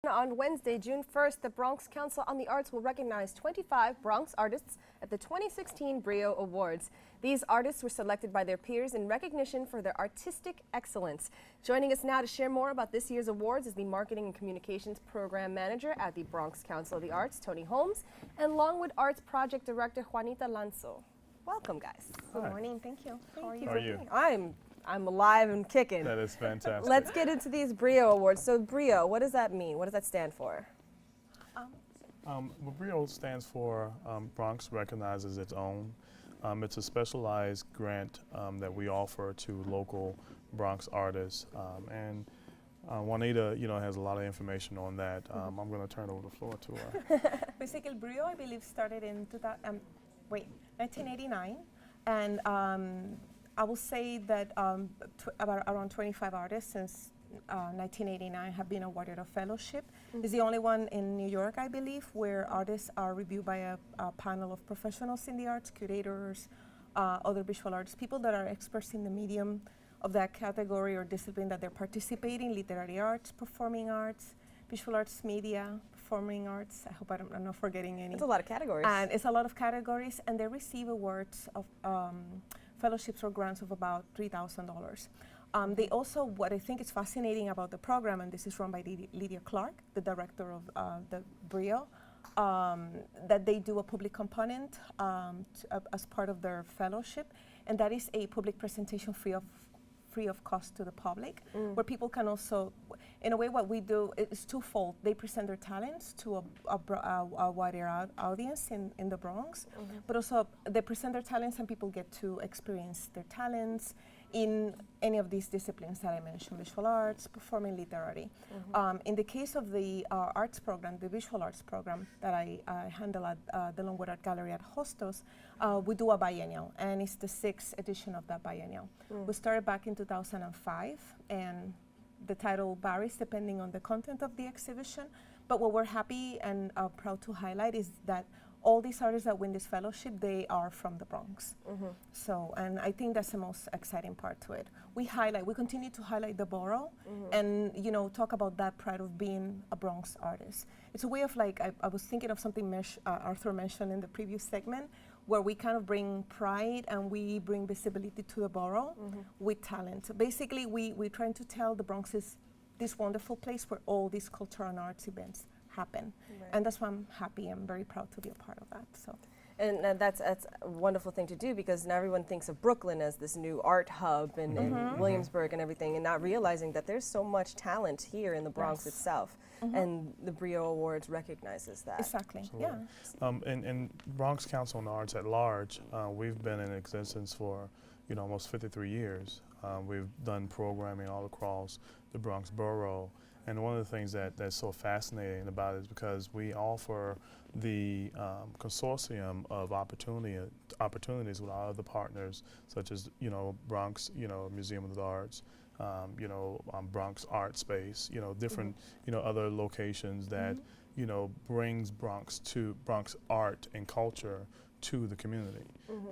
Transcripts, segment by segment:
On Wednesday, June 1st, the Bronx Council on the Arts will recognize 25 Bronx artists at the 2016 BRIO Awards. These artists were selected by their peers in recognition for their artistic excellence. Joining us now to share more about this year's awards is the Marketing and Communications Program Manager at the Bronx Council of the Arts, Tony Holmes, and Longwood Arts Project Director, Juanita Lanzo. Welcome, guys. Good morning. Thank you. How are you? How are you? I'm alive and kicking. That is fantastic. Let's get into these BRIO Awards. So BRIO, what does that mean? What does that stand for? Well, BRIO stands for Bronx Recognizes Its Own. It's a specialized grant that we offer to local Bronx artists. And Juanita, has a lot of information on that. I'm going to turn over the floor to her. Basically, BRIO, I believe, started in 1989. And I will say that about around 25 artists since 1989 have been awarded a fellowship. It's the only one in New York, I believe, where artists are reviewed by a panel of professionals in the arts, curators, other visual artists, people that are experts in the medium of that category or discipline that they're participating, literary arts, performing arts, visual arts, media, performing arts. I hope I'm not forgetting any. It's a lot of categories. And it's a lot of categories, and they receive awards of fellowships or grants of about $3,000. They also, what I think is fascinating about the program, and this is run by Lydia Clark, the director of the BRIO, that they do a public component as part of their fellowship, and that is a public presentation free of cost to the public, where people can also, in a way, what we do is twofold. They present their talents to a wider audience in the Bronx, but also they present their talents and people get to experience their talents in any of these disciplines that I mentioned, visual arts, performing, literary. In the case of the arts program, the visual arts program that I handle at the Longwood Art Gallery at Hostos, we do a biennial, and it's the 6th edition of that biennial. We started back in 2005, and the title varies depending on the content of the exhibition, but what we're happy and proud to highlight is that all these artists that win this fellowship, they are from the Bronx. So, and I think that's the most exciting part to it. We continue to highlight the borough and, talk about that pride of being a Bronx artist. It's a way of I was thinking of something Arthur mentioned in the previous segment, where we kind of bring pride and we bring visibility to the borough with talent. So basically, we're trying to tell the Bronx is this wonderful place where all these cultural and arts events happen. Right. And that's why I'm happy. I'm very proud to be a part of that. So. And that's a wonderful thing to do, because now everyone thinks of Brooklyn as this new art hub and Williamsburg and everything, and not realizing that there's so much talent here in the Bronx itself. And the BRIO Awards recognizes that. Exactly, Absolutely. Yeah. In Bronx Council on the Arts at large, we've been in existence for almost 53 years. We've done programming all across the Bronx borough. And one of the things that's so fascinating about it is because we offer the consortium of opportunities with our other partners, such as Bronx, Museum of the Arts, Bronx Art Space, different other locations that brings Bronx art and culture to the community.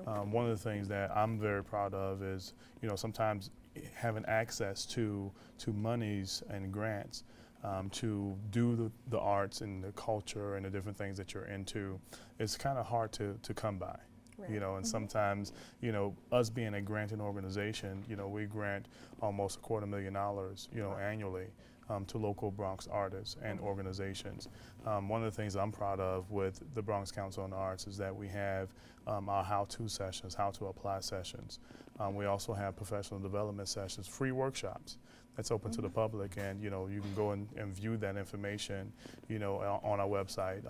One of the things that I'm very proud of is sometimes having access to monies and grants to do the arts and the culture and the different things that you're into. It's kind of hard to come by. Right. And sometimes, us being a granting organization, we grant almost $250,000, annually to local Bronx artists and organizations. One of the things I'm proud of with the Bronx Council on the Arts is that we have our how-to sessions, how to apply sessions. We also have professional development sessions, free workshops that's open to the public, and you can go and view that information on our website,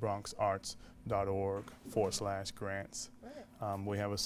bronxarts.org/grants. Right. We have a